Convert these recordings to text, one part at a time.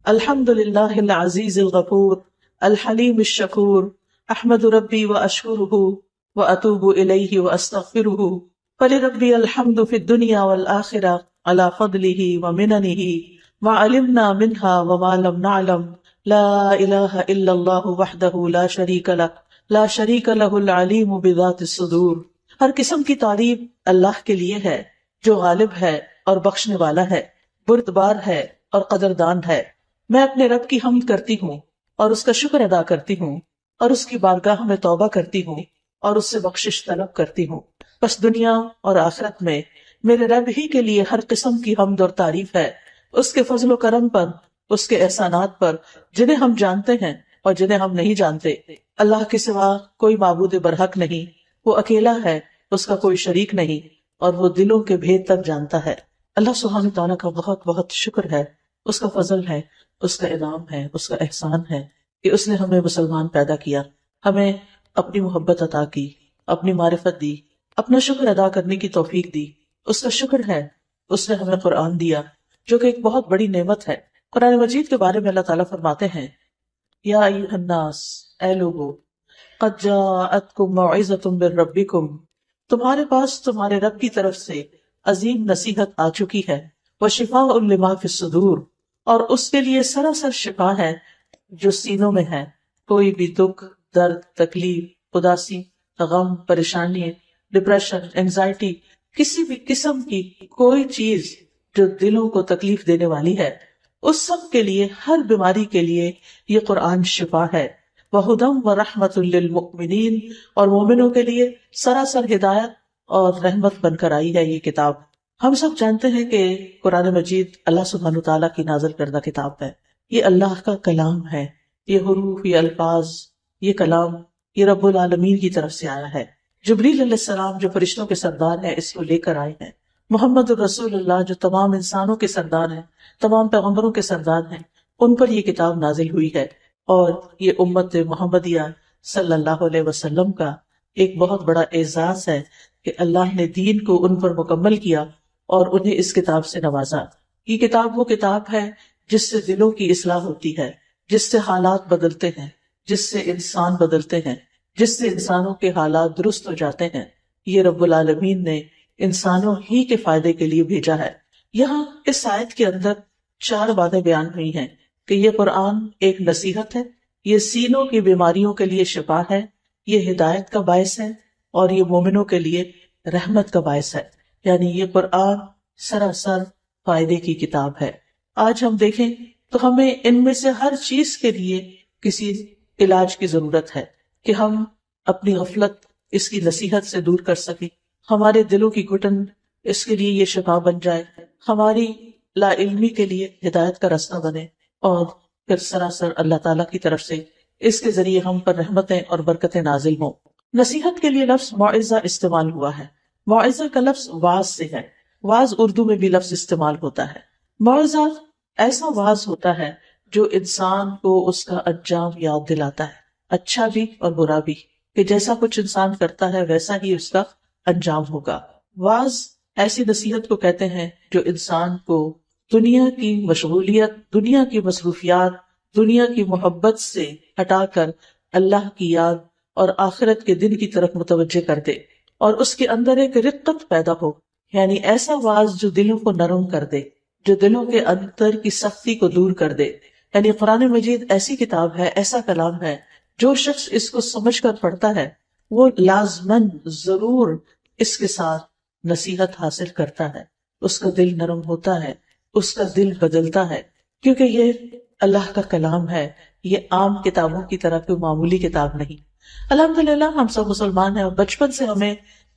الحمد للہ العزیز الغفور الحلیم الشکور احمد ربی واشکرہ واتوب الیہ واستغفرہ فلربی الحمد فی الدنیا والآخرہ علی فضلہ ومننہ وعلمنا منہا وما لم نعلم لا الہ الا اللہ وحدہ لا شریک لہ العلیم بذات الصدور۔ ہر قسم کی تعریف اللہ کے لیے ہے جو غالب ہے اور بخشنے والا ہے، بردبار ہے اور قدردان ہے۔ میں اپنے رب کی حمد کرتی ہوں اور اس کا شکر ادا کرتی ہوں اور اس کی بارگاہ میں توبہ کرتی ہوں اور اس سے بخشش طلب کرتی ہوں۔ بس دنیا اور آخرت میں میرے رب ہی کے لیے ہر قسم کی حمد اور تعریف ہے، اس کے فضل و کرم پر، اس کے احسانات پر جنہیں ہم جانتے ہیں اور جنہیں ہم نہیں جانتے۔ اللہ کے سوا کوئی معبود برحق نہیں، وہ اکیلا ہے، اس کا کوئی شریک نہیں، اور وہ دلوں کے بھید تک جانتا ہے۔ اللہ سبحانہ تعالیٰ کا بہت بہت شکر ہے، اس کا فضل ہے، اس کا انعام ہے، اس کا احسان ہے کہ اس نے ہمیں مسلمان پیدا کیا، ہمیں اپنی محبت عطا کی، اپنی معرفت دی، اپنا شکر ادا کرنے کی توفیق دی۔ اس کا شکر ہے اس نے ہمیں قرآن دیا جو کہ ایک بہت بڑی نعمت ہے۔ قرآن مجید کے بارے میں اللہ تعالیٰ فرماتے ہیں، یا ایھا الناس، اے لوگو، قد جاءتکم موعظۃ من ربکم، تمہارے پاس تمہارے رب کی طرف سے عظیم نصیحت آ چکی ہے، وشفاء لما فی الصدور، اور اس کے لیے سراسر شفا ہے جو سینوں میں ہے۔ کوئی بھی دکھ، درد، تکلیف، اداسی، غم، پریشانی، ڈپریشن، انگزائٹی، کسی بھی قسم کی کوئی چیز جو دلوں کو تکلیف دینے والی ہے، اس سب کے لیے، ہر بیماری کے لیے یہ قرآن شفا ہے۔ وَهُدًى وَرَحْمَةٌ لِّلْمُؤْمِنِينَ، اور مومنوں کے لیے سراسر ہدایت اور رحمت بن کر آئی ہے یہ کتاب۔ ہم سب جانتے ہیں کہ قرآن مجید اللہ سبحانہ تعالیٰ کی نازل کردہ کتاب ہے، یہ اللہ کا کلام ہے، یہ حروف، یہ الفاظ، یہ کلام، یہ رب العالمین کی طرف سے آیا ہے۔ جبریل علیہ السلام جو فرشتوں کے سردار ہیں اس کو لے کر آئے ہیں۔ محمد الرسول اللہ جو تمام انسانوں کے سردار ہیں، تمام پیغمبروں کے سردار ہیں، ان پر یہ کتاب نازل ہوئی ہے، اور یہ امت محمدیہ صلی اللہ علیہ وسلم کا ایک بہت بڑا اعزاز ہے کہ اللہ نے دین کو ان پر مکمل کیا اور انہیں اس کتاب سے نوازا۔ یہ کتاب وہ کتاب ہے جس سے دلوں کی اصلاح ہوتی ہے، جس سے حالات بدلتے ہیں، جس سے انسان بدلتے ہیں، جس سے انسانوں کے حالات درست ہو جاتے ہیں۔ یہ رب العالمین نے انسانوں ہی کے فائدے کے لیے بھیجا ہے۔ یہاں اس آیت کے اندر 4 باتیں بیان ہوئی ہیں کہ یہ قرآن ایک نصیحت ہے، یہ سینوں کی بیماریوں کے لیے شفا ہے، یہ ہدایت کا باعث ہے، اور یہ مومنوں کے لیے رحمت کا باعث ہے۔ یعنی یہ قرآن سراسر فائدے کی کتاب ہے۔ آج ہم دیکھیں تو ہمیں ان میں سے ہر چیز کے لیے کسی علاج کی ضرورت ہے کہ ہم اپنی غفلت اس کی نصیحت سے دور کر سکیں، ہمارے دلوں کی گھٹن اس کے لیے یہ شفا بن جائے، ہماری لا علمی کے لیے ہدایت کا راستہ بنے، اور پھر سراسر اللہ تعالیٰ کی طرف سے اس کے ذریعے ہم پر رحمتیں اور برکتیں نازل ہوں۔ نصیحت کے لیے لفظ موعظہ استعمال ہوا ہے۔ موعظہ کا لفظ واعظ سے ہے، واعظ اردو میں بھی لفظ استعمال ہوتا ہے۔ موعظہ ایسا واعظ ہوتا ہے جو انسان کو اس کا انجام یاد دلاتا ہے، اچھا بھی اور برا بھی، کہ جیسا کچھ انسان کرتا ہے ویسا ہی اس کا انجام ہوگا۔ واعظ ایسی نصیحت کو کہتے ہیں جو انسان کو دنیا کی مشغولیت، دنیا کی مصروفیات، دنیا کی محبت سے ہٹا کر اللہ کی یاد اور آخرت کے دن کی طرف متوجہ کر دے، اور اس کے اندر ایک رقت پیدا ہو، یعنی ایسا واعظ جو دلوں کو نرم کر دے، جو دلوں کے اندر کی سختی کو دور کر دے۔ یعنی قرآن مجید ایسی کتاب ہے، ایسا کلام ہے، جو شخص اس کو سمجھ کر پڑھتا ہے وہ لازماً ضرور اس کے ساتھ نصیحت حاصل کرتا ہے، اس کا دل نرم ہوتا ہے، اس کا دل بدلتا ہے، کیونکہ یہ اللہ کا کلام ہے، یہ عام کتابوں کی طرح کوئی معمولی کتاب نہیں۔ الحمدللہ ہم سب مسلمان ہیں اور بچپن سے ہمیں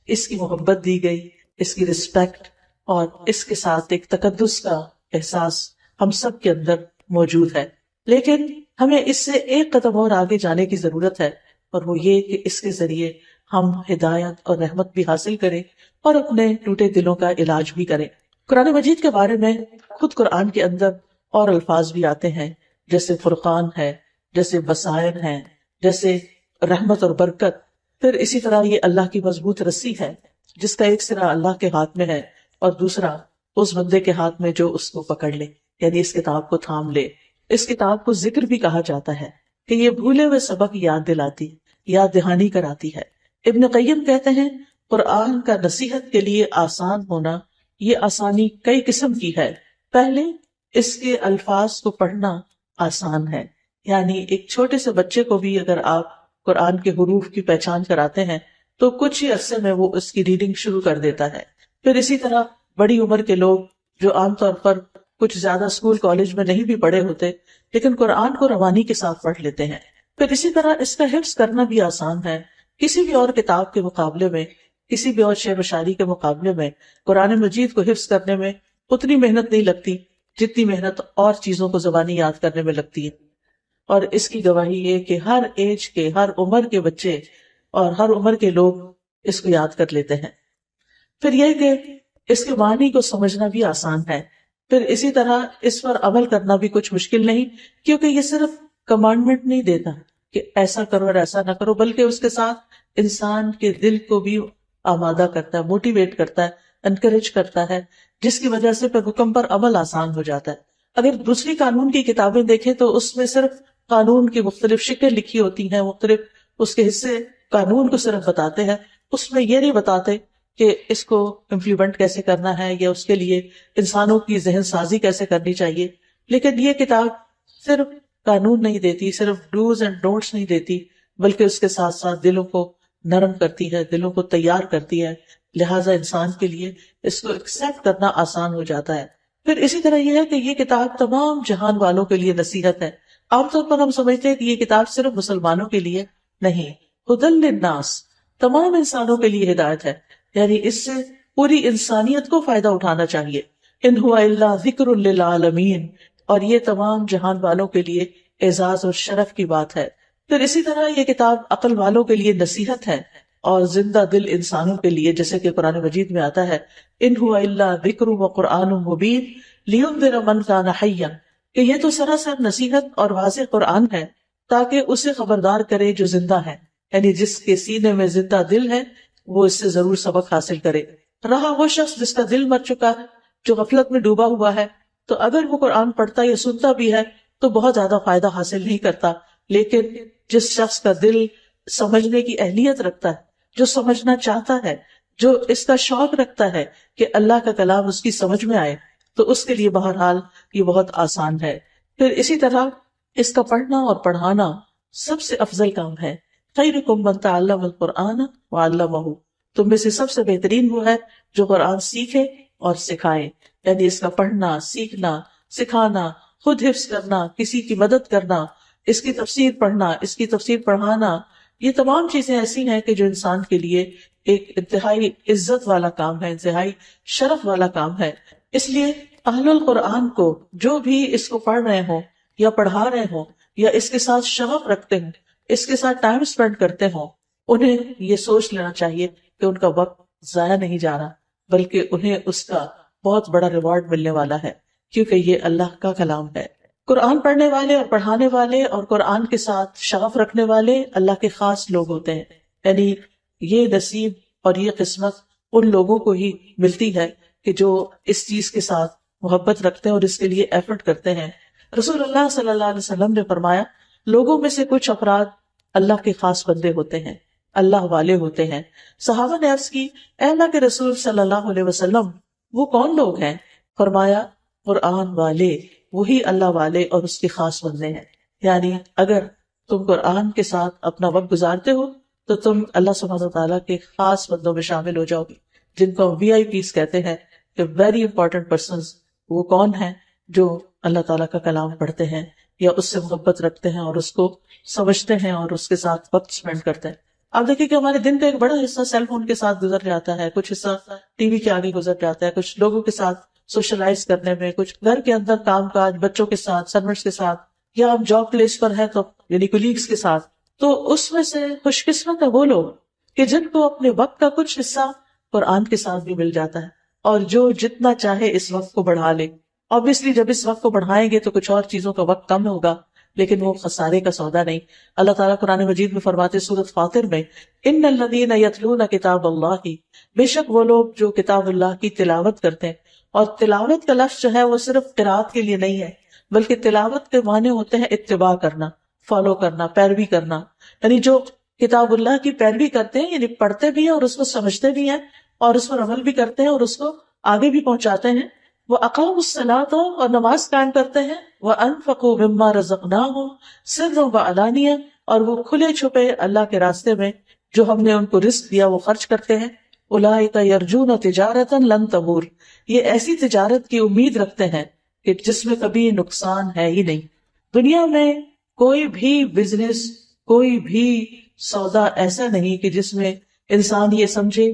اس کی محبت دی گئی، اس کی رسپیکٹ، اور اس کے ساتھ ایک تقدس کا احساس ہم سب کے اندر موجود ہے۔ لیکن ہمیں اس سے ایک قدم اور آگے جانے کی ضرورت ہے، اور وہ یہ کہ اس کے ذریعے ہم ہدایت اور رحمت بھی حاصل کریں اور اپنے ٹوٹے دلوں کا علاج بھی کریں۔ قرآن مجید کے بارے میں خود قرآن کے اندر اور الفاظ بھی آتے ہیں، جیسے فرقان ہے، جیسے بصائر ہیں، جیسے رحمت اور برکت۔ پھر اسی طرح یہ اللہ کی مضبوط رسی ہے جس کا ایک سرا اللہ کے ہاتھ میں ہے اور دوسرا اس بندے کے ہاتھ میں جو اس کو پکڑ لے، یعنی اس کتاب کو تھام لے۔ اس کتاب کو ذکر بھی کہا جاتا ہے کہ یہ بھولے ہوئے سبق یاد دلاتی، یاد دہانی کراتی ہے۔ ابن قیم کہتے ہیں قرآن کا نصیحت کے لیے آسان ہونا، یہ آسانی کئی قسم کی ہے۔ پہلے اس کے الفاظ کو پڑھنا آسان ہے، یعنی ایک چھوٹے سے بچے کو بھی اگر آپ قرآن کے حروف کی پہچان کراتے ہیں تو کچھ ہی عرصے میں وہ اس کی ریڈنگ شروع کر دیتا ہے۔ پھر اسی طرح بڑی عمر کے لوگ جو عام طور پر کچھ زیادہ اسکول کالج میں نہیں بھی پڑھے ہوتے لیکن قرآن کو روانی کے ساتھ پڑھ لیتے ہیں۔ پھر اسی طرح اس کا حفظ کرنا بھی آسان ہے۔ کسی بھی اور کتاب کے مقابلے میں، کسی بھی اور شعر و شاعری کے مقابلے میں قرآن مجید کو حفظ کرنے میں اتنی محنت نہیں لگتی جتنی محنت اور چیزوں کو زبانی یاد کرنے میں لگتی ہے۔ اور اس کی گواہی یہ کہ ہر ایج کے، ہر عمر کے بچے اور ہر عمر کے لوگ اس کو یاد کر لیتے ہیں۔ پھر یہ کہ اس کے معنی کو سمجھنا بھی آسان ہے۔ پھر اسی طرح اس پر عمل کرنا بھی کچھ مشکل نہیں، کیونکہ یہ صرف کمانڈمنٹ نہیں دیتا کہ ایسا کرو اور ایسا نہ کرو، بلکہ اس کے ساتھ انسان کے دل کو بھی آمادہ کرتا ہے، موٹیویٹ کرتا ہے، انکریج کرتا ہے، جس کی وجہ سے پھر حکم پر عمل آسان ہو جاتا ہے۔ اگر دوسری قانون کی کتابیں دیکھیں تو اس میں صرف قانون کی مختلف شکلیں لکھی ہوتی ہیں، مختلف اس کے حصے قانون کو صرف بتاتے ہیں، اس میں یہ نہیں بتاتے کہ اس کو امپلیمنٹ کیسے کرنا ہے یا اس کے لیے انسانوں کی ذہن سازی کیسے کرنی چاہیے۔ لیکن یہ کتاب صرف قانون نہیں دیتی، صرف ڈوز اینڈ ڈونٹس نہیں دیتی، بلکہ اس کے ساتھ ساتھ دلوں کو نرم کرتی ہے، دلوں کو تیار کرتی ہے، لہٰذا انسان کے لیے اس کو ایکسپٹ کرنا آسان ہو جاتا ہے۔ پھر اسی طرح یہ ہے کہ یہ کتاب تمام جہان والوں کے لیے نصیحت ہے۔ عام طور پر ہم سمجھتے ہیں کہ یہ کتاب صرف مسلمانوں کے لیے نہیں، ھدی للناس، تمام انسانوں کے لیے ہدایت ہے، یعنی اس سے پوری انسانیت کو فائدہ اٹھانا چاہیے۔ ان ہوا الا ذکر للعالمین، اور یہ تمام جہان والوں کے لیے اعزاز اور شرف کی بات ہے۔ پھر اسی طرح یہ کتاب عقل والوں کے لیے نصیحت ہے اور زندہ دل انسانوں کے لیے، جیسے کہ قرآن مجید میں آتا ہے ان ہوا الا ذکر وقرآن مبین لینذر من کان حیا، کہ یہ تو سراسر نصیحت اور واضح قرآن ہے تاکہ اسے خبردار کرے جو زندہ ہے، یعنی جس کے سینے میں زندہ دل ہے وہ اس سے ضرور سبق حاصل کرے۔ رہا وہ شخص جس کا دل مر چکا ہے، جو غفلت میں ڈوبا ہوا ہے، تو اگر وہ قرآن پڑھتا یا سنتا بھی ہے تو بہت زیادہ فائدہ حاصل نہیں کرتا۔ لیکن جس شخص کا دل سمجھنے کی اہلیت رکھتا ہے، جو سمجھنا چاہتا ہے، جو اس کا شوق رکھتا ہے کہ اللہ کا کلام اس کی سمجھ میں آئے، تو اس کے لیے بہرحال یہ بہت آسان ہے۔ پھر اسی طرح اس کا پڑھنا اور پڑھانا سب سے افضل کام ہے۔ خیرکم من تعلم القرآن وعلمہ، تم میں سے سب سے بہترین وہ ہے جو قرآن سیکھے اور سکھائے، یعنی اس کا پڑھنا، سیکھنا، سکھانا، خود حفظ کرنا، کسی کی مدد کرنا، اس کی تفسیر پڑھنا، اس کی تفسیر پڑھانا، یہ تمام چیزیں ایسی ہیں کہ جو انسان کے لیے ایک انتہائی عزت والا کام ہے، انتہائی شرف والا کام ہے۔ اس لیے اہل القرآن کو جو بھی اس کو پڑھ رہے ہوں یا پڑھا رہے ہوں یا اس کے ساتھ شغف رکھتے ہوں، اس کے ساتھ ٹائم سپینڈ کرتے ہوں، انہیں یہ سوچ لینا چاہیے کہ ان کا وقت ضائع نہیں جا رہا، بلکہ انہیں اس کا بہت بڑا ریوارڈ ملنے والا ہے، کیونکہ یہ اللہ کا کلام ہے۔ قرآن پڑھنے والے اور پڑھانے والے اور قرآن کے ساتھ شغف رکھنے والے اللہ کے خاص لوگ ہوتے ہیں، یعنی یہ نصیب اور یہ قسمت ان لوگوں کو ہی ملتی ہے کہ جو اس چیز کے ساتھ محبت رکھتے ہیں اور اس کے لیے ایفرٹ کرتے ہیں۔ رسول اللہ صلی اللہ علیہ وسلم نے فرمایا، لوگوں میں سے کچھ افراد اللہ کے خاص بندے ہوتے ہیں، اللہ والے ہوتے ہیں۔ صحابہ نے عرض کی، اے اللہ کے رسول صلی اللہ علیہ وسلم، وہ کون لوگ ہیں؟ فرمایا، قرآن والے، وہی اللہ والے اور اس کے خاص بندے ہیں۔ یعنی اگر تم قرآن کے ساتھ اپنا وقت گزارتے ہو تو تم اللہ سبحانہ وتعالیٰ کے خاص بندوں میں شامل ہو جاؤ گے، جن کو وی آئی پیز کہتے ہیں کہ ویری امپورٹنٹ پرسنز۔ وہ کون ہیں؟ جو اللہ تعالیٰ کا کلام پڑھتے ہیں یا اس سے محبت رکھتے ہیں اور اس کو سمجھتے ہیں اور اس کے ساتھ وقت اسپینڈ کرتے ہیں۔ آپ دیکھیں کہ ہمارے دن کا ایک بڑا حصہ سیل فون کے ساتھ گزر جاتا ہے، کچھ حصہ ٹی وی کے آگے گزر جاتا ہے، کچھ لوگوں کے ساتھ سوشلائز کرنے میں، کچھ گھر کے اندر کام کاج، بچوں کے ساتھ، سرونٹس کے ساتھ، یا آپ جاب پلیس پر ہیں تو یعنی کولیگز کے ساتھ۔ تو اس میں سے خوش قسمت ہے وہ لوگ کہ جن کو اپنے وقت کا کچھ حصہ قرآن کے ساتھ بھی مل جاتا ہے، اور جو جتنا چاہے اس وقت کو بڑھا لے۔ obviously جب اس وقت کو بڑھائیں گے تو کچھ اور چیزوں کا وقت کم ہوگا، لیکن وہ خسارے کا سودا نہیں۔ اللہ تعالیٰ قرآن مجید میں فرماتے سورۃ فاطر میں، ان الذین یتلون کتاب اللہ، بے شک وہ لوگ جو کتاب اللہ کی تلاوت کرتے ہیں۔ اور تلاوت کا لفظ جو ہے وہ صرف قرات کے لیے نہیں ہے، بلکہ تلاوت کے معنی ہوتے ہیں اتباع کرنا، فالو کرنا، پیروی کرنا. یعنی جو کتاب اللہ کی پیروی کرتے ہیں، یعنی پڑھتے بھی ہیں اور اس کو سمجھتے بھی ہیں اور اس پر عمل بھی کرتے ہیں اور اس کو آگے بھی پہنچاتے ہیں. وہ اقاموا الصلاۃ، اور نماز قائم کرتے ہیں. وانفقوا مما رزقناہم سرا وعلانیہ، اور وہ کھلے چھپے اللہ کے راستے میں جو ہم نے ان کو رزق دیا وہ خرچ کرتے ہیں. اولئک یرجون تجارتا لن تبور، یہ ایسی تجارت کی امید رکھتے ہیں کہ جس میں کبھی نقصان ہے ہی نہیں. دنیا میں کوئی بھی بزنس، کوئی بھی سودا ایسا نہیں کہ جس میں انسان یہ سمجھے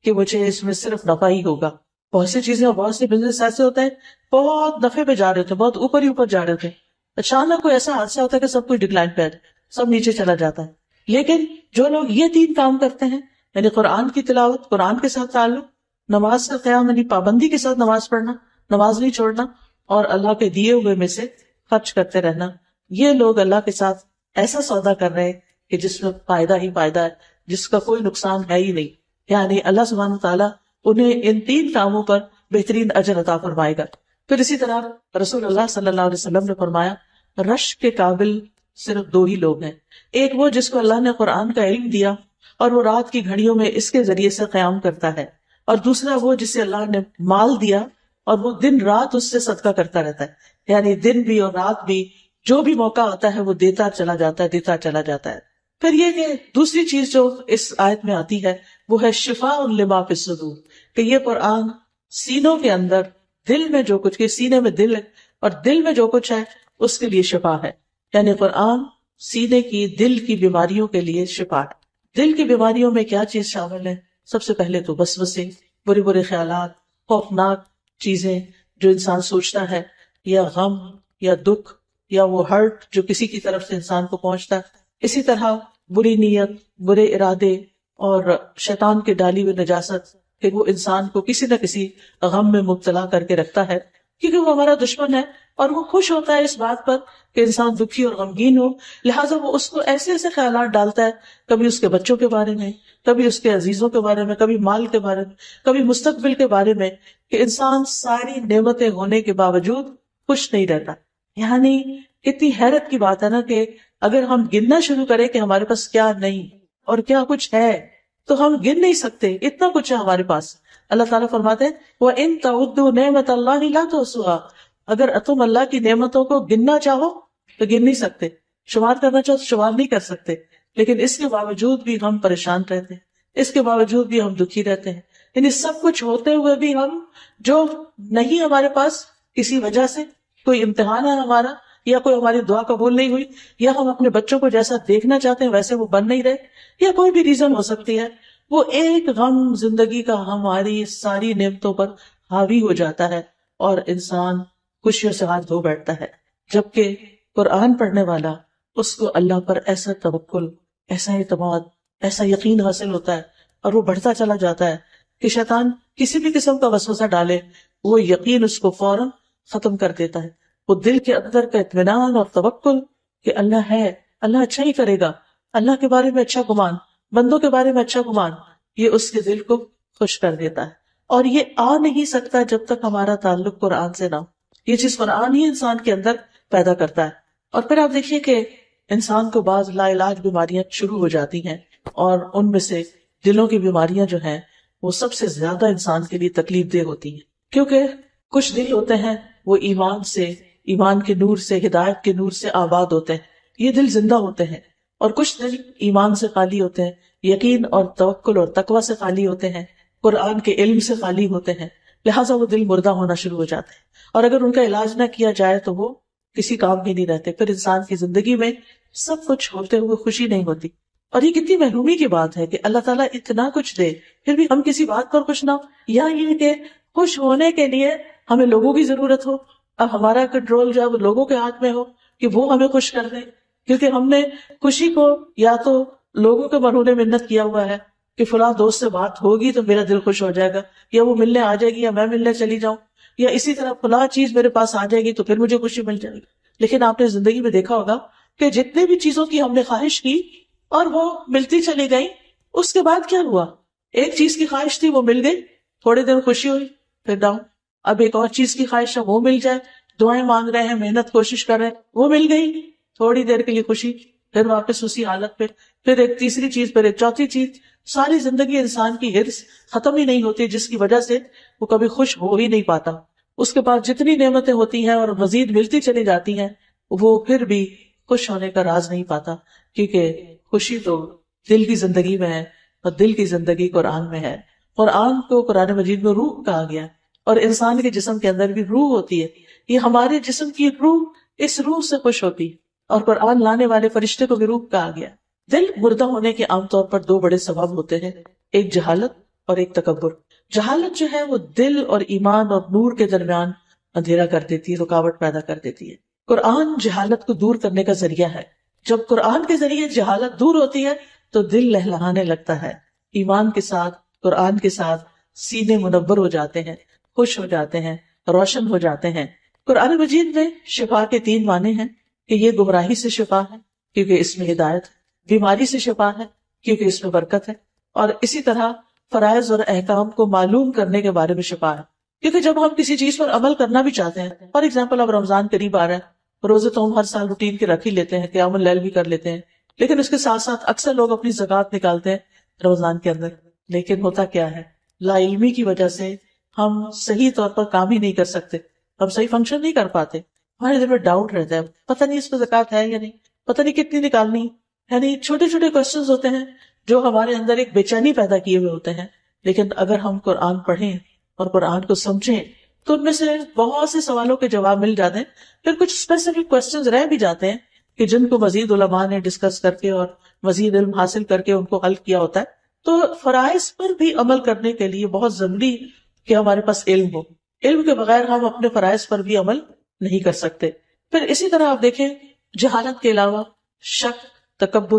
کہ مجھے اس میں صرف نفع ہی ہوگا. بہت سی چیزیں اور بہت سے بزنس ایسے ہوتے ہیں بہت نفع پہ جا رہے ہوتے ہیں، بہت اوپر ہی اوپر جا رہے ہوتے ہیں، اچانک کوئی ایسا حادثہ ہوتا ہے کہ سب کچھ ڈکلائن پہ ہے، سب نیچے چلا جاتا ہے. لیکن جو لوگ یہ 3 کام کرتے ہیں، یعنی قرآن کی تلاوت، قرآن کے ساتھ تعلق، نماز کا قیام یعنی پابندی کے ساتھ نماز پڑھنا، نماز نہیں چھوڑنا، اور اللہ کے دیے ہوئے میں سے خرچ کرتے رہنا، یہ لوگ اللہ کے ساتھ ایسا سودا کر رہے ہیں کہ جس میں فائدہ ہی فائدہ ہے، جس کا کوئی نقصان ہے ہی نہیں. یعنی اللہ سبحانہ وتعالیٰ انہیں ان 3 کاموں پر بہترین اجر عطا فرمائے گا. پھر اسی طرح رسول اللہ صلی اللہ علیہ وسلم نے فرمایا رشک کے قابل صرف 2 ہی لوگ ہیں. ایک وہ جس کو اللہ نے قرآن کا علم دیا اور وہ رات کی گھڑیوں میں اس کے ذریعے سے قیام کرتا ہے، اور دوسرا وہ جسے اللہ نے مال دیا اور وہ دن رات اس سے صدقہ کرتا رہتا ہے. یعنی دن بھی اور رات بھی جو بھی موقع آتا ہے وہ دیتا چلا جاتا ہے، دیتا چلا جاتا ہے. پھر یہ کہ دوسری چیز جو اس آیت میں آتی ہے وہ ہے شفاء لما فی الصدور، کہ یہ قرآن سینوں کے اندر، دل میں جو کچھ، کہ سینے میں دل ہے اور دل میں جو کچھ ہے اس کے لیے شفا ہے. یعنی قرآن سینے کی، دل کی بیماریوں کے لیے شفا ہے. دل کی بیماریوں میں کیا چیز شامل ہے؟ سب سے پہلے تو وسوسے، برے برے خیالات، خوفناک چیزیں جو انسان سوچتا ہے، یا غم یا دکھ یا وہ ہرٹ جو کسی کی طرف سے انسان کو پہنچتا ہے. اسی طرح بری نیت، برے ارادے اور شیطان کے ڈالی ہوئی نجاست کہ وہ انسان کو کسی نہ کسی غم میں مبتلا کر کے رکھتا ہے، کیونکہ وہ ہمارا دشمن ہے اور وہ خوش ہوتا ہے اس بات پر کہ انسان دکھی اور غمگین ہو. لہٰذا وہ اس کو ایسے ایسے خیالات ڈالتا ہے، کبھی اس کے بچوں کے بارے میں، کبھی اس کے عزیزوں کے بارے میں، کبھی مال کے بارے میں، کبھی مستقبل کے بارے میں، کہ انسان ساری نعمتیں ہونے کے باوجود خوش نہیں رہتا. یعنی کتنی حیرت کی بات ہے نا کہ اگر ہم گننا شروع کریں کہ ہمارے پاس کیا نہیں اور کیا کچھ ہے تو ہم گن نہیں سکتے، اتنا کچھ ہے ہمارے پاس. اللہ تعالیٰ فرماتے ہیں وَإِن تَعُدُّوا نِعْمَةَ اللَّهِ لَا تُحْصُوهَا، اگر تم اللہ کی نعمتوں کو گننا چاہو تو گن نہیں سکتے، شمار کرنا چاہو تو شمار نہیں کر سکتے. لیکن اس کے باوجود بھی ہم پریشان رہتے ہیں، اس کے باوجود بھی ہم دکھی رہتے ہیں. یعنی سب کچھ ہوتے ہوئے بھی ہم جو نہیں ہمارے پاس، کسی وجہ سے کوئی امتحان ہے ہمارا، یا کوئی ہماری دعا قبول نہیں ہوئی، یا ہم اپنے بچوں کو جیسا دیکھنا چاہتے ہیں ویسے وہ بن نہیں رہے، یا کوئی بھی ریزن ہو سکتی ہے، وہ ایک غم زندگی کا ہماری ساری نعمتوں پر حاوی ہو جاتا ہے اور انسان خوشیوں سے ہاتھ دھو بیٹھتا ہے. جبکہ قرآن پڑھنے والا، اس کو اللہ پر ایسا توکل، ایسا اعتماد، ایسا یقین حاصل ہوتا ہے اور وہ بڑھتا چلا جاتا ہے کہ شیطان کسی بھی قسم کا وسوسہ ڈالے وہ یقین اس کو فوراً ختم کر دیتا ہے. وہ دل کے اندر کا اطمینان اور توکل کہ اللہ ہے، اللہ اچھا ہی کرے گا، اللہ کے بارے میں اچھا گمان، بندوں کے بارے میں اچھا گمان، یہ اس کے دل کو خوش کر دیتا ہے. اور یہ آ نہیں سکتا جب تک ہمارا تعلق قرآن سے نہ ہو. یہ چیز قرآن ہی انسان کے اندر پیدا کرتا ہے. اور پھر آپ دیکھیے کہ انسان کو بعض لا علاج بیماریاں شروع ہو جاتی ہیں، اور ان میں سے دلوں کی بیماریاں جو ہیں وہ سب سے زیادہ انسان کے لیے تکلیف دہ ہوتی ہیں، کیونکہ کچھ دل ہوتے ہیں وہ ایمان سے، ایمان کے نور سے، ہدایت کے نور سے آباد ہوتے ہیں، یہ دل زندہ ہوتے ہیں. اور کچھ دل ایمان سے خالی ہوتے ہیں، یقین اور توکل اور تقوی سے خالی ہوتے ہیں، قرآن کے علم سے خالی ہوتے ہیں، لہٰذا وہ دل مردہ ہونا شروع ہو جاتے ہیں. اور اگر ان کا علاج نہ کیا جائے تو وہ کسی کام بھی نہیں رہتے. پھر انسان کی زندگی میں سب کچھ ہوتے ہوئے خوشی نہیں ہوتی. اور یہ کتنی محرومی کی بات ہے کہ اللہ تعالیٰ اتنا کچھ دے پھر بھی ہم کسی بات پر خوش نہ ہو، یا یہ کہ خوش ہونے کے لیے ہمیں لوگوں کی ضرورت ہو، اب ہمارا کنٹرول جو ہے وہ لوگوں کے ہاتھ میں ہو کہ وہ ہمیں خوش کر دیں، کیونکہ ہم نے خوشی کو یا تو لوگوں کے مرہون منت کیا ہوا ہے کہ فلاں دوست سے بات ہوگی تو میرا دل خوش ہو جائے گا، یا وہ ملنے آ جائے گی یا میں ملنے چلی جاؤں، یا اسی طرح فلاں چیز میرے پاس آ جائے گی تو پھر مجھے خوشی مل جائے گی. لیکن آپ نے زندگی میں دیکھا ہوگا کہ جتنے بھی چیزوں کی ہم نے خواہش کی اور وہ ملتی چلی گئی، اس کے بعد کیا ہوا؟ ایک چیز کی خواہش تھی وہ مل گئی، تھوڑے دن خوشی ہوئی، پھر ڈاؤن. اب ایک اور چیز کی خواہش ہے وہ مل جائے، دعائیں مانگ رہے ہیں، محنت کوشش کر رہے ہیں، وہ مل گئی، تھوڑی دیر کے لیے خوشی، پھر واپس اسی حالت پہ، پھر ایک تیسری چیز، پھر ایک چوتھی چیز. ساری زندگی انسان کی ہرس ختم ہی نہیں ہوتی، جس کی وجہ سے وہ کبھی خوش ہو ہی نہیں پاتا. اس کے بعد جتنی نعمتیں ہوتی ہیں اور مزید ملتی چلی جاتی ہیں، وہ پھر بھی خوش ہونے کا راز نہیں پاتا، کیونکہ خوشی تو دل کی زندگی میں ہے، اور دل کی زندگی قرآن میں ہے. قرآن کو قرآن مجید میں روح کہا گیا، اور انسان کے جسم کے اندر بھی روح ہوتی ہے. یہ ہمارے جسم کی روح اس روح سے خوش ہوتی ہے، اور قرآن لانے والے فرشتے کو بھی روح کہا گیا. دل مردہ ہونے کے عام طور پر دو بڑے سبب ہوتے ہیں، ایک جہالت اور ایک تکبر. جہالت جو ہے وہ دل اور ایمان اور نور کے درمیان اندھیرا کر دیتی ہے، رکاوٹ پیدا کر دیتی ہے. قرآن جہالت کو دور کرنے کا ذریعہ ہے. جب قرآن کے ذریعے جہالت دور ہوتی ہے تو دل لہلہانے لگتا ہے، ایمان کے ساتھ، قرآن کے ساتھ سینے منور ہو جاتے ہیں، خوش ہو جاتے ہیں، روشن ہو جاتے ہیں. قرآن مجید میں شفا کے 3 معنی ہیں کہ یہ گمراہی سے شفا ہے کیونکہ اس میں ہدایت ہے، بیماری سے شفا ہے کیونکہ اس میں برکت ہے، اور اسی طرح فرائض اور احکام کو معلوم کرنے کے بارے میں شفا ہے. کیونکہ جب ہم کسی چیز پر عمل کرنا بھی چاہتے ہیں، فار ایگزامپل اب رمضان قریب آ رہا ہے، روزے تو ہم ہر سال روٹین کے رکھ ہی لیتے ہیں، قیام اللیل بھی کر لیتے ہیں، لیکن اس کے ساتھ ساتھ اکثر لوگ اپنی زکوٰۃ نکالتے ہیں رمضان کے اندر. لیکن ہوتا کیا ہے، لا علمی کی وجہ سے ہم صحیح طور پر کام ہی نہیں کر سکتے، ہم صحیح فنکشن نہیں کر پاتے. ہمارے دل میں ڈاؤٹ رہتا ہے، پتہ نہیں اس میں زکوٰۃ ہے یا نہیں، پتہ نہیں کتنی نکالنی. یعنی چھوٹے چھوٹے کوسچنز ہوتے ہیں جو ہمارے اندر ایک بے چینی پیدا کیے ہوئے ہوتے ہیں. لیکن اگر ہم قرآن پڑھیں اور قرآن کو سمجھیں تو ان میں سے بہت سے سوالوں کے جواب مل جاتے ہیں. پھر کچھ اسپیسیفک کوسچنز رہ بھی جاتے ہیں کہ جن کو مزید علماء نے ڈسکس کر کے اور مزید علم حاصل کر کے ان کو حل کیا ہوتا ہے. تو فرائض پر بھی عمل کرنے کے لیے بہت ضروری کہ ہمارے پاس علم ہو. علم کے بغیر ہم اپنے فرائض پر بھی عمل نہیں کر سکتے. پھر اسی طرح آپ دیکھیں، جہالت کے علاوہ شک، تکبر،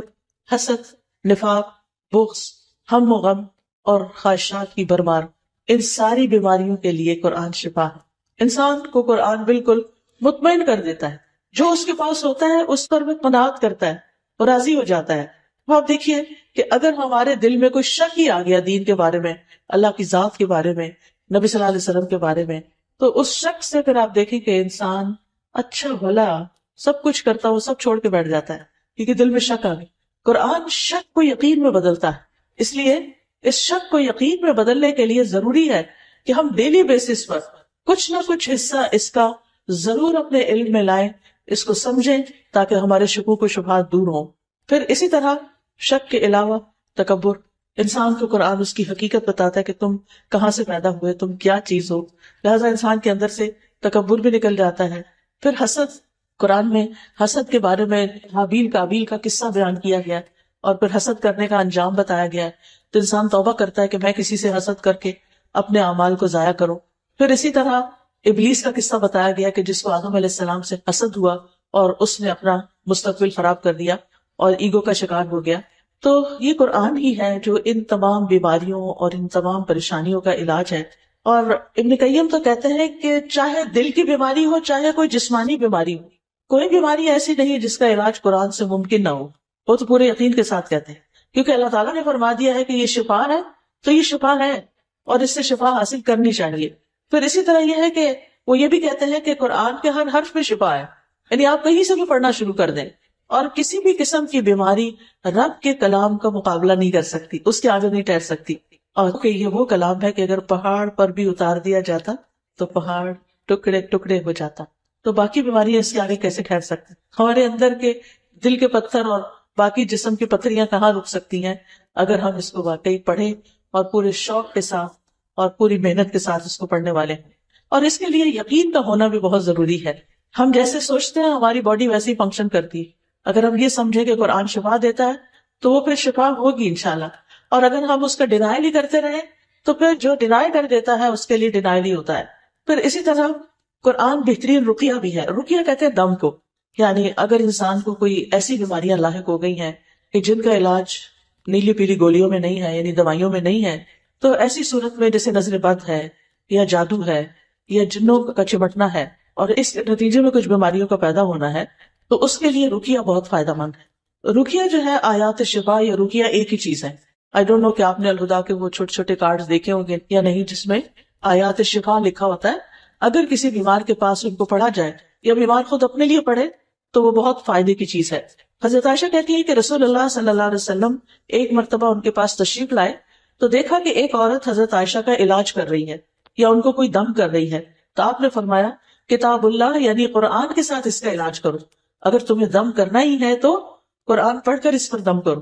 حسد، نفاق، بغض، ہم و غم اور خواہشات کی بھرمار، ان ساری بیماریوں کے لیے قرآن شفا ہے. انسان کو قرآن بالکل مطمئن کر دیتا ہے، جو اس کے پاس ہوتا ہے اس پر وہ قناعت کرتا ہے اور راضی ہو جاتا ہے. اب آپ دیکھیے کہ اگر ہمارے دل میں کوئی شک ہی آ گیا دین کے بارے میں، اللہ کی ذات کے بارے میں، نبی صلی اللہ علیہ وسلم کے بارے میں، تو اس شک سے پھر آپ دیکھیں کہ انسان اچھا بھلا سب کچھ کرتا وہ سب چھوڑ کے بیٹھ جاتا ہے، کیونکہ دل میں شک آ گئی. قرآن شک کو یقین میں بدلتا ہے. اس لیے اس شک کو یقین میں بدلنے کے لیے ضروری ہے کہ ہم ڈیلی بیسس پر کچھ نہ کچھ حصہ اس کا ضرور اپنے علم میں لائیں، اس کو سمجھیں تاکہ ہمارے شکوک و شبہات دور ہوں. پھر اسی طرح شک کے علاوہ تکبر، انسان کو قرآن اس کی حقیقت بتاتا ہے کہ تم کہاں سے پیدا ہوئے، تم کیا چیز ہو، لہٰذا انسان کے اندر سے تکبر بھی نکل جاتا ہے. پھر حسد، قرآن میں حسد کے بارے میں حابیل قابیل کا قصہ بیان کیا گیا اور پھر حسد کرنے کا انجام بتایا گیا ہے. تو انسان توبہ کرتا ہے کہ میں کسی سے حسد کر کے اپنے اعمال کو ضائع کروں. پھر اسی طرح ابلیس کا قصہ بتایا گیا کہ جس کو آدم علیہ السلام سے حسد ہوا اور اس نے اپنا مستقبل خراب کر دیا اور ایگو کا شکار ہو گیا. تو یہ قرآن ہی ہے جو ان تمام بیماریوں اور ان تمام پریشانیوں کا علاج ہے. اور ابن قیم تو کہتے ہیں کہ چاہے دل کی بیماری ہو، چاہے کوئی جسمانی بیماری ہو، کوئی بیماری ایسی نہیں جس کا علاج قرآن سے ممکن نہ ہو. وہ تو پورے یقین کے ساتھ کہتے ہیں، کیونکہ اللہ تعالیٰ نے فرما دیا ہے کہ یہ شفا ہے، تو یہ شفا ہے اور اس سے شفا حاصل کرنی چاہیے. پھر اسی طرح یہ ہے کہ وہ یہ بھی کہتے ہیں کہ قرآن کے ہر حرف میں شفا ہے، یعنی آپ کہیں سے بھی پڑھنا شروع کر دیں اور کسی بھی قسم کی بیماری رب کے کلام کا مقابلہ نہیں کر سکتی، اس کے آگے نہیں ٹھہر سکتی. اور کہ یہ وہ کلام ہے کہ اگر پہاڑ پر بھی اتار دیا جاتا تو پہاڑ ٹکڑے ٹکڑے ہو جاتا. تو باقی بیماریاں اس کے آگے کیسے ٹھہر سکتی؟ ہمارے اندر کے دل کے پتھر اور باقی جسم کی پتھریاں کہاں رک سکتی ہیں اگر ہم اس کو واقعی پڑھیں اور پورے شوق کے ساتھ اور پوری محنت کے ساتھ اس کو پڑھنے والے ہیں. اور اس کے لیے یقین کا ہونا بھی بہت ضروری ہے. ہم جیسے سوچتے ہیں ہماری باڈی ویسے ہی فنکشن کرتی ہے. اگر ہم یہ سمجھیں کہ قرآن شفا دیتا ہے تو وہ پھر شفا ہوگی انشاءاللہ. اور اگر ہم اس کا ڈینائل ہی کرتے رہیں تو پھر جو ڈینائی کر دیتا ہے اس کے لیے ڈینائل ہی ہوتا ہے. پھر اسی طرح قرآن بہترین رقیہ بھی ہے. رقیہ کہتے ہیں دم کو، یعنی اگر انسان کو کوئی ایسی بیماریاں لاحق ہو گئی ہیں کہ جن کا علاج نیلی پیلی گولیوں میں نہیں ہے، یعنی دوائیوں میں نہیں ہے، تو ایسی صورت میں جیسے نظر بد ہے یا جادو ہے یا جنوں کا چمٹنا ہے اور اس نتیجے میں کچھ بیماریوں کا پیدا ہونا ہے، تو اس کے لیے رقیہ بہت فائدہ مند ہے. رقیہ جو ہے آیات شفا یا رقیہ ایک ہی چیز ہے. آئی ڈونٹ نو کہ آپ نے الہدا کے وہ چھوٹے چھوٹے کارڈز دیکھے ہوں گے یا نہیں جس میں آیات شفا لکھا ہوتا ہے. اگر کسی بیمار کے پاس ان کو پڑھا جائے یا بیمار خود اپنے لیے پڑھے تو وہ بہت فائدے کی چیز ہے۔ حضرت عائشہ کہتی ہے کہ رسول اللہ صلی اللہ علیہ وسلم ایک مرتبہ ان کے پاس تشریف لائے تو دیکھا کہ ایک عورت حضرت عائشہ کا علاج کر رہی ہے یا ان کو کوئی دم کر رہی ہے، تو آپ نے فرمایا کتاب اللہ یعنی قرآن کے ساتھ اس کا علاج کرو، اگر تمہیں دم کرنا ہی ہے تو قرآن پڑھ کر اس پر دم کرو،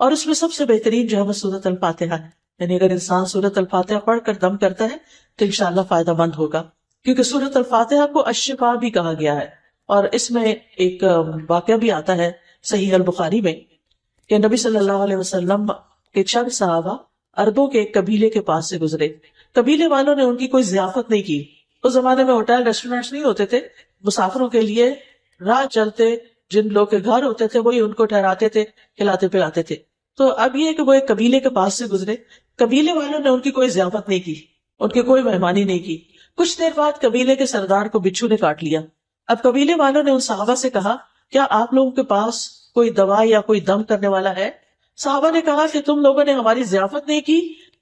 اور اس میں سب سے بہترین جو ہے وہ سورۃ الفاتحہ ہے، یعنی اگر انسان سورۃ الفاتحہ پڑھ کر دم کرتا ہے تو انشاءاللہ فائدہ مند ہوگا، کیونکہ سورۃ الفاتحہ کو الشفا بھی کہا گیا ہے۔ اور اس میں ایک واقعہ بھی آتا ہے صحیح البخاری میں کہ نبی صلی اللہ علیہ وسلم کے چند صحابہ عربوں کے ایک قبیلے کے پاس سے گزرے، قبیلے والوں نے ان کی کوئی ضیافت نہیں کی، اس زمانے میں ہوٹل ریسٹورینٹس نہیں ہوتے تھے، مسافروں کے لیے راہ چلتے جن لوگ کے گھر ہوتے تھے وہی ان کو ٹھہراتے تھے، کھلاتے پلاتے تھے۔ تو اب یہ کہ وہ ایک قبیلے کے پاس سے گزرے، قبیلے والوں نے ان کی کوئی ضیافت نہیں کی، ان کی کوئی مہمانی نہیں کی۔ کچھ دیر بعد قبیلے کے سردار کو بچھو نے کاٹ لیا۔ اب قبیلے والوں نے ان صحابہ سے کہا کیا آپ لوگوں کے پاس کوئی دوا یا کوئی دم کرنے والا ہے؟ صحابہ نے کہا کہ تم لوگوں نے ہماری ضیافت نہیں کی،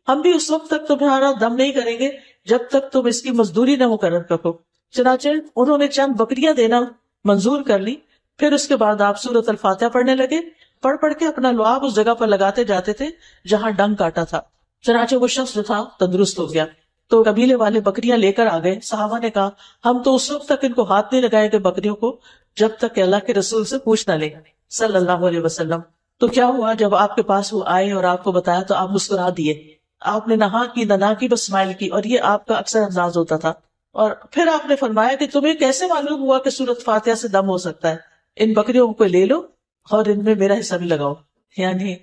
ہم بھی اس وقت تک تمہارا دم نہیں کریں گے جب تک تم اس کی مزدوری نہ مقرر کرو۔ چنانچہ انہوں نے چند بکریاں دینا منظور کر لی، پھر اس کے بعد آپ سورۃ الفاتحہ پڑھنے لگے، پڑھ کے اپنا لعاب اس جگہ پر لگاتے جاتے تھے جہاں ڈنگ کاٹا تھا، چنانچہ وہ شخص جو تھا تندرست ہو گیا۔ تو قبیلے والے بکریاں لے کر آ گئے، صحابہ نے کہا ہم تو اس وقت تک ان کو ہاتھ نہیں لگائے گے بکریوں کو جب تک کہ اللہ کے رسول سے پوچھ نہ لیں صلی اللہ علیہ وسلم۔ تو کیا ہوا جب آپ کے پاس وہ آئے اور آپ کو بتایا تو آپ مسکرا دیے، آپ نے نہا کی نہ کی بس اسمائل کی، اور یہ آپ کا اکثر انداز ہوتا تھا۔ اور پھر آپ نے فرمایا کہ تمہیں کیسے معلوم ہوا کہ سورۃ فاتحہ سے دم ہو سکتا ہے؟ ان بکریوں کو لے لو اور ان میں میرا حصہ بھی لگاؤ، یعنی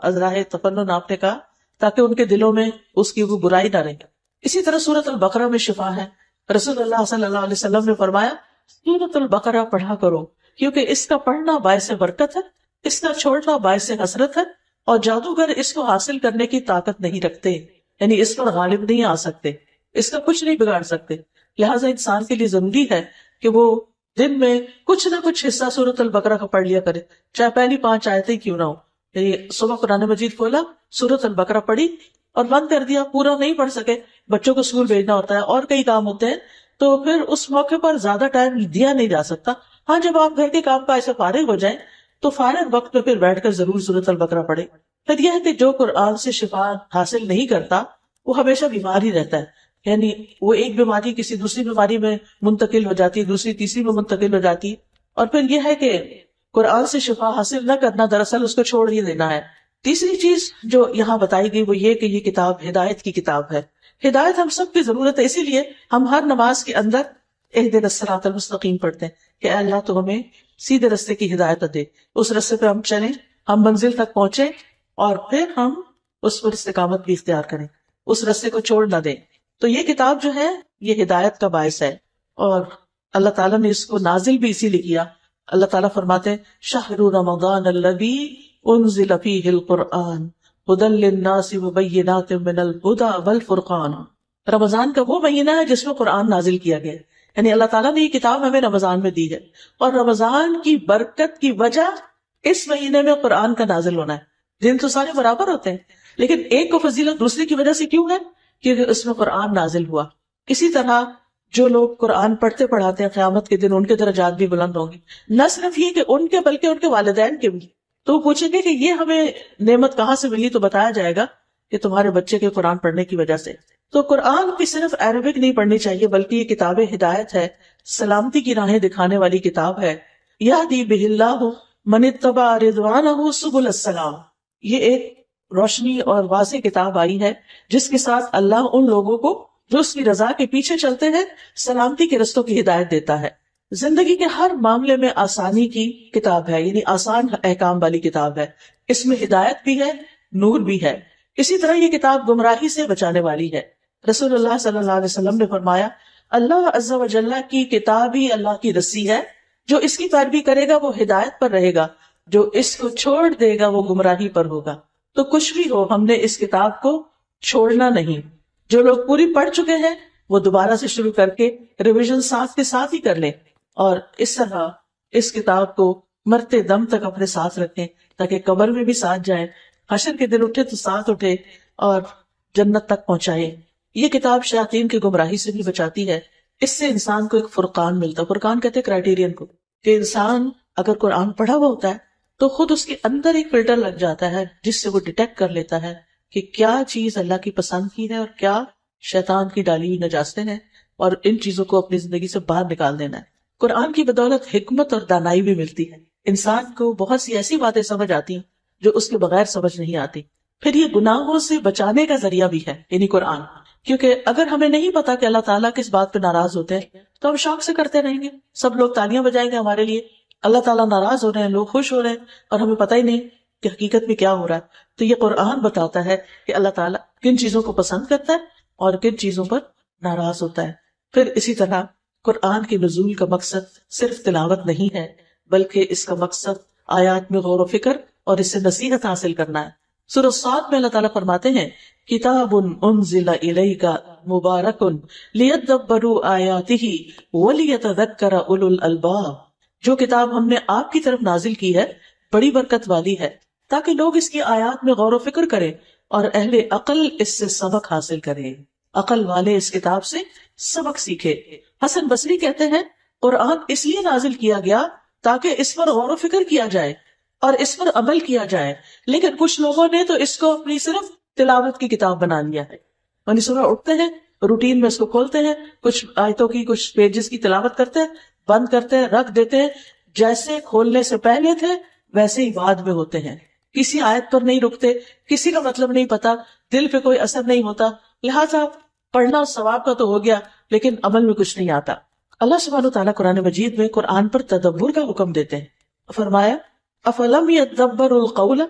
ازراہ تفنن آپ نے کہا تاکہ ان کے دلوں میں اس کی وہ برائی نہ رہے۔ اسی طرح سورۃ البقرہ میں شفا ہے، رسول اللہ صلی اللہ علیہ وسلم نے فرمایا سورۃ البقرہ پڑھا کرو کیونکہ اس کا پڑھنا باعث برکت ہے، اس کا چھوڑنا باعث حسرت ہے، اور جادوگر اس کو حاصل کرنے کی طاقت نہیں رکھتے، یعنی اس پر غالب نہیں آ سکتے، اس کا کچھ نہیں بگاڑ سکتے۔ لہٰذا انسان کے لیے ضروری ہے کہ وہ دن میں کچھ نہ کچھ حصہ سورۃ البقرہ کا پڑھ لیا کرے، چاہے پہلی 5 آیتیں کیوں نہ ہو، یعنی صبح قرآن مجید کھولا، سورۃ البقرہ پڑھی اور بند کر دیا، پورا نہیں پڑھ سکے، بچوں کو اسکول بھیجنا ہوتا ہے اور کئی کام ہوتے ہیں، تو پھر اس موقع پر زیادہ ٹائم دیا نہیں جا سکتا۔ ہاں جب آپ گھر کے کام کا ایسے فارغ ہو جائیں تو فارغ وقت میں پھر بیٹھ کر ضرور سورۃ البقرہ پڑھے۔ پھر یہ ہے کہ جو قرآن سے شفا حاصل نہیں کرتا وہ ہمیشہ بیمار ہی رہتا ہے، یعنی وہ ایک بیماری کسی دوسری بیماری میں منتقل ہو جاتی ہے، دوسری تیسری میں منتقل ہو جاتی ہے، اور پھر یہ ہے کہ قرآن سے شفا حاصل نہ کرنا دراصل اس کو چھوڑ ہی دینا ہے۔ تیسری چیز جو یہاں بتائی گئی وہ یہ کہ یہ کتاب ہدایت کی کتاب ہے۔ ہدایت ہم سب کی ضرورت ہے، اسی لیے ہم ہر نماز کے اندر اہدنا الصراط المستقیم پڑھتے ہیں کہ اے اللہ تو ہمیں سیدھے رستے کی ہدایت دے، اس رستے پہ ہم چلیں، ہم منزل تک پہنچے اور پھر ہم اس پر استقامت بھی اختیار کریں، اس رستے کو چھوڑ نہ دیں۔ تو یہ کتاب جو ہے یہ ہدایت کا باعث ہے، اور اللہ تعالیٰ نے اس کو نازل بھی اسی لیے کیا۔ اللہ تعالیٰ فرماتے ہیں شہر رمضان الذی انزل فیہ القرآن ھدی للناس وبینات من الہدی والفرقان۔ رمضان کا وہ مہینہ ہے جس میں قرآن نازل کیا گیا، یعنی اللہ تعالیٰ نے یہ کتاب ہمیں رمضان میں دی ہے، اور رمضان کی برکت کی وجہ اس مہینے میں قرآن کا نازل ہونا ہے۔ دن تو سارے برابر ہوتے ہیں لیکن ایک کو فضیلت دوسری کی وجہ سے کیوں ہے؟ کیونکہ اس میں قرآن نازل ہوا۔ اسی طرح جو لوگ قرآن پڑھتے پڑھاتے ہیں قیامت کے دن ان کے درجات بھی بلند ہوں گے، نہ صرف یہ کہ ان کے بلکہ ان کے والدین کے بھی۔ تو وہ پوچھیں گے کہ یہ ہمیں نعمت کہاں سے ملی، تو بتایا جائے گا کہ تمہارے بچے کے قرآن پڑھنے کی وجہ سے۔ تو قرآن کی صرف عربک نہیں پڑھنی چاہیے بلکہ یہ کتاب ہدایت ہے، سلامتی کی راہیں دکھانے والی کتاب ہے۔ یہدی بہ اللہ من اتبع رضوانہ سبل السلام، یہ ایک روشنی اور واضح کتاب آئی ہے جس کے ساتھ اللہ ان لوگوں کو جو اس کی رضا کے پیچھے چلتے ہیں سلامتی کے رستوں کی ہدایت دیتا ہے۔ زندگی کے ہر معاملے میں آسانی کی کتاب ہے، یعنی آسان احکام والی کتاب ہے، اس میں ہدایت بھی ہے، نور بھی ہے۔ اسی طرح یہ کتاب گمراہی سے بچانے والی ہے۔ رسول اللہ صلی اللہ علیہ وسلم نے فرمایا اللہ عز و جل کی کتاب ہی اللہ کی رسی ہے، جو اس کی پیروی کرے گا وہ ہدایت پر رہے گا، جو اس کو چھوڑ دے گا وہ گمراہی پر ہوگا۔ تو کچھ بھی ہو ہم نے اس کتاب کو چھوڑنا نہیں۔ جو لوگ پوری پڑھ چکے ہیں وہ دوبارہ سے شروع کر کے ریویژن ساتھ کے ساتھ ہی کر لیں، اور اس طرح اس کتاب کو مرتے دم تک اپنے ساتھ رکھیں تاکہ قبر میں بھی ساتھ جائیں، حشر کے دن اٹھے تو ساتھ اٹھے اور جنت تک پہنچائے۔ یہ کتاب شیاطین کی گمراہی سے بھی بچاتی ہے، اس سے انسان کو ایک فرقان ملتا ہے. فرقان کہتے ہیں کرائٹیرین کو، کہ انسان اگر قرآن پڑھا ہوا ہوتا ہے تو خود اس کے اندر ایک فلٹر لگ جاتا ہے جس سے وہ ڈیٹیکٹ کر لیتا ہے کہ کیا چیز اللہ کی پسند کی ہے اور کیا شیطان کی ڈالی ہوئی نجاستیں ہیں، اور ان چیزوں کو اپنی زندگی سے باہر نکال دینا ہے. قرآن کی بدولت حکمت اور دانائی بھی ملتی ہے. انسان کو بہت سی ایسی باتیں سمجھ آتی ہیں جو اس کے بغیر سمجھ نہیں آتی. پھر یہ گناہوں سے بچانے کا ذریعہ بھی ہے یعنی قرآن، کیونکہ اگر ہمیں نہیں پتا کہ اللہ تعالیٰ کس بات پہ ناراض ہوتے ہیں تو ہم شوق سے کرتے رہیں گے. سب لوگ تالیاں بجائیں گے ہمارے لیے، اللہ تعالیٰ ناراض ہو رہے ہیں، لوگ خوش ہو رہے ہیں، اور ہمیں پتہ ہی نہیں کہ حقیقت میں کیا ہو رہا ہے. تو یہ قرآن بتاتا ہے کہ اللہ تعالیٰ کن چیزوں کو پسند کرتا ہے اور کن چیزوں پر ناراض ہوتا ہے. پھر اسی طرح قرآن کے نزول کا مقصد صرف تلاوت نہیں ہے، بلکہ اس کا مقصد آیات میں غور و فکر اور اس سے نصیحت حاصل کرنا ہے. سورہ صاد میں اللہ تعالیٰ فرماتے ہیں کتاب انزل الیک مبارک لیدبروا آیاتہ ولیتذکر اولو الالباب، جو کتاب ہم نے آپ کی طرف نازل کی ہے بڑی برکت والی ہے تاکہ لوگ اس کی آیات میں غور و فکر کریں اور اہل عقل اس سے سبق حاصل کریں. عقل والے اس کتاب سے سبق سیکھے. حسن بصری کہتے ہیں قرآن اس لیے نازل کیا گیا تاکہ اس پر غور و فکر کیا جائے اور اس پر عمل کیا جائے، لیکن کچھ لوگوں نے تو اس کو اپنی صرف تلاوت کی کتاب بنا لیا ہے. یعنی صبح اٹھتے ہیں، روٹین میں اس کو کھولتے ہیں، کچھ آیتوں کی کچھ پیجز کی تلاوت کرتے ہیں، بند کرتے ہیں، رکھ دیتے ہیں، جیسے کھولنے سے پہلے تھے ویسے ہی بعد میں ہوتے ہیں. کسی آیت پر نہیں رکتے، کسی کا مطلب نہیں پتا، دل پہ کوئی اثر نہیں ہوتا. لہٰذا پڑھنا ثواب کا تو ہو گیا لیکن عمل میں کچھ نہیں آتا. اللہ سبحانہ وتعالیٰ قرآن مجید میں قرآن پر تدبر کا حکم دیتے ہیں. فرمایا افلم يدبروا القول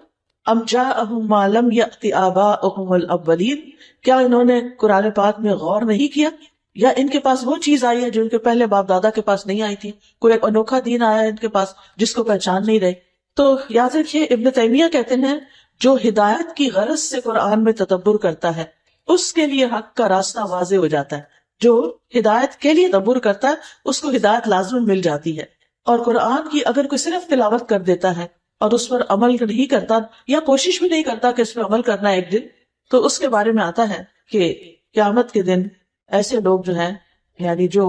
ام جاءهم ما لم يأت آباؤهم الاولین، کیا انہوں نے قرآن پاک میں غور نہیں کیا یا ان کے پاس وہ چیز آئی ہے جو ان کے پہلے باپ دادا کے پاس نہیں آئی تھی؟ کوئی ایک انوکھا دین آیا ہے ان کے پاس جس کو پہچان نہیں رہے. تو یاد رکھیے ابن تیمیہ کہتے ہیں جو ہدایت کی غرض سے قرآن میں تدبر کرتا ہے اس کے لیے حق کا راستہ واضح ہو جاتا ہے. جو ہدایت کے لیے تدبر کرتا ہے اس کو ہدایت لازم مل جاتی ہے. اور قرآن کی اگر کوئی صرف تلاوت کر دیتا ہے اور اس پر عمل نہیں کرتا یا کوشش بھی نہیں کرتا کہ اس پہ عمل کرنا ہے ایک دن، تو اس کے بارے میں آتا ہے کہ قیامت کے دن ایسے لوگ جو ہیں یعنی جو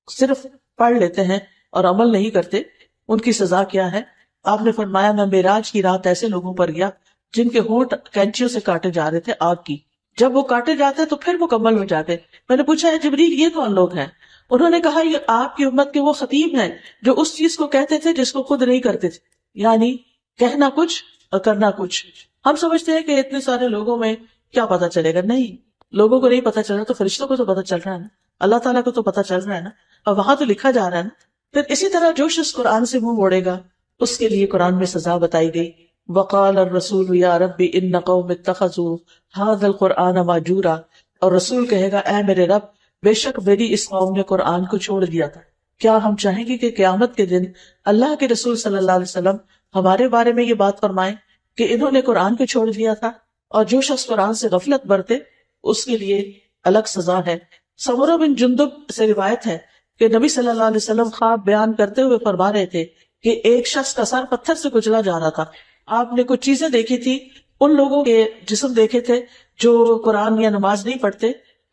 صرف پڑھ لیتے ہیں اور عمل نہیں کرتے ان کی سزا کیا ہے. آپ نے فرمایا میں معراج کی رات ایسے لوگوں پر گیا جن کے ہونٹ کینچیوں سے کاٹے جا رہے تھے آگ کی. جب وہ کاٹے جاتے تو پھر مکمل ہو جاتے. میں نے پوچھا ہے جبریل یہ کون لوگ ہیں؟ انہوں نے کہا یہ آپ کی امت کے وہ خطیب ہیں جو اس چیز کو کہتے تھے جس کو خود نہیں کرتے تھے، یعنی کہنا کچھ اور کرنا کچھ. ہم سمجھتے ہیں کہ اتنے سارے لوگوں میں کیا پتا چلے گا. نہیں، لوگوں کو نہیں پتا چل رہا تو فرشتوں کو تو پتا چل رہا ہے نا، اللہ تعالیٰ کو تو پتا چل رہا ہے نا، اور وہاں تو لکھا جا رہا ہے نا. پھر اسی طرح جو شخص قرآن سے منہ موڑے گا اس کے لیے قرآن میں سزا بتائی گئی. وقال الرسول یا رب ان قوم اتخذوا هذا القرآن مہجورا، اور رسول کہے گا اے میرے رب بے شک میری اس قوم نے قرآن کو چھوڑ دیا تھا. کیا ہم چاہیں گے کہ قیامت کے دن اللہ کے رسول صلی اللہ علیہ وسلم ہمارے بارے میں یہ بات فرمائیں کہ انہوں نے قرآن کو چھوڑ دیا تھا؟ اور جو شخص قرآن سے غفلت برتے اس کے لیے الگ سزا ہے. سمرہ بن جندب سے روایت ہے کہ نبی صلی اللہ علیہ وسلم خواب بیان کرتے ہوئے فرما رہے تھے کہ ایک شخص کا سر پتھر سے کچلا جا رہا تھا. آپ نے کچھ چیزیں دیکھی تھی، ان لوگوں کے جسم دیکھے تھے جو قرآن یا نماز نہیں پڑھتے،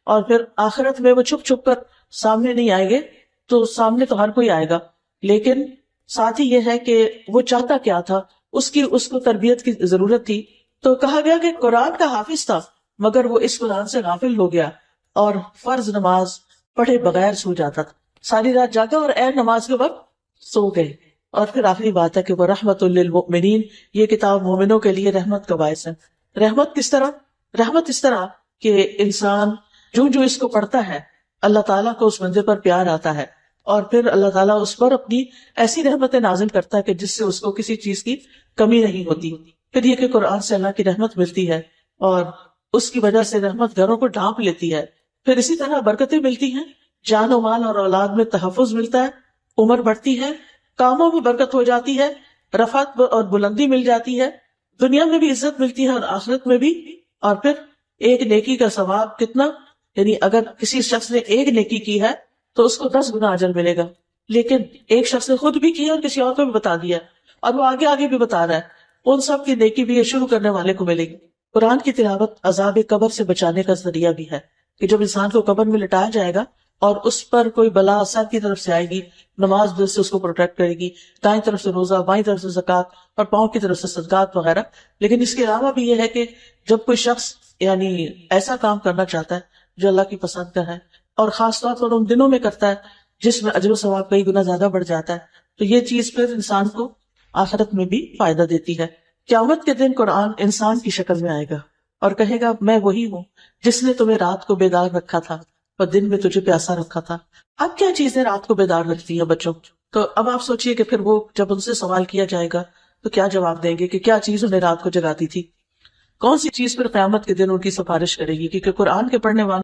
اور پھر آخرت میں وہ چھپ چھپ کر سامنے نہیں آئیں گے. تو سامنے تو ہر کوئی آئے گا، لیکن ساتھ ہی یہ ہے کہ وہ چاہتا کیا تھا، اس کو تربیت کی ضرورت تھی. تو کہا گیا کہ قرآن کا حافظ تھا مگر وہ اس قرآن سے غافل ہو گیا اور فرض نماز پڑھے بغیر سو جاتا تھا. ساری رات جاگا اور عین نماز کے وقت سو گئے. اور پھر آخری بات ہے کہ وہ رحمت للمؤمنین، یہ کتاب مومنوں کے لیے رحمت کا باعث ہے. رحمت کس طرح؟ رحمت اس طرح کہ انسان جو اس کو پڑھتا ہے اللہ تعالیٰ کو اس بندے پر پیار آتا ہے اور پھر اللہ تعالیٰ اس پر اپنی ایسی رحمتیں نازل کرتا ہے کہ جس سے اس کو کسی چیز کی کمی نہیں ہوتی. پھر یہ کہ قرآن سے اللہ کی رحمت ملتی ہے اور اس کی وجہ سے رحمت گھروں کو ڈھانپ لیتی ہے. پھر اسی طرح برکتیں ملتی ہیں، جان و مال اور اولاد میں تحفظ ملتا ہے، عمر بڑھتی ہے، کاموں میں برکت ہو جاتی ہے، رفعت اور بلندی مل جاتی ہے، دنیا میں بھی عزت ملتی ہے اور آخرت میں بھی. اور پھر ایک نیکی کا ثواب کتنا، یعنی اگر کسی شخص نے ایک نیکی کی ہے تو اس کو 10 گنا اجر ملے گا، لیکن ایک شخص نے خود بھی کی اور کسی اور کو بھی بتا دیا اور وہ آگے بھی بتا رہا ہے، ان سب کی نیکی بھی شروع کرنے والے کو ملے گی. قرآن کی تلاوت عذاب قبر سے بچانے کا ذریعہ بھی ہے کہ جب انسان کو قبر میں لٹایا جائے گا اور اس پر کوئی بلا سر کی طرف سے آئے گی، نماز جو سے اس کو پروٹیکٹ کرے گی، دائیں طرف سے روزہ، بائیں طرف سے زکوٰۃ اور پاؤں کی طرف سے صدقات وغیرہ. لیکن اس کے علاوہ بھی یہ ہے کہ جب کوئی شخص یعنی ایسا کام کرنا چاہتا ہے جو اللہ کی پسند کا ہے، اور خاص طور پر ان دنوں میں کرتا ہے جس میں اجر و ثواب کئی گنا زیادہ بڑھ جاتا ہے، تو یہ چیز پھر انسان کو آخرت میں بھی فائدہ دیتی ہے. قیامت کے دن قرآن انسان کی شکل میں آئے گا اور کہے گا میں وہی ہوں جس نے تمہیں رات کو بیدار رکھا تھا اور دن میں تجھے پیاسا رکھا تھا. اب کیا چیزیں رات کو بیدار رکھتی ہیں بچوں؟ تو اب آپ سوچئے کہ پھر وہ جب ان سے سوال کیا جائے گا تو کیا جواب دیں گے کہ کیا چیز انہیں رات کو جگاتی تھی، کون سی چیز پھر قیامت کے دن ان کی سفارش کرے گی؟ کیونکہ قرآن کے پڑھنے والوں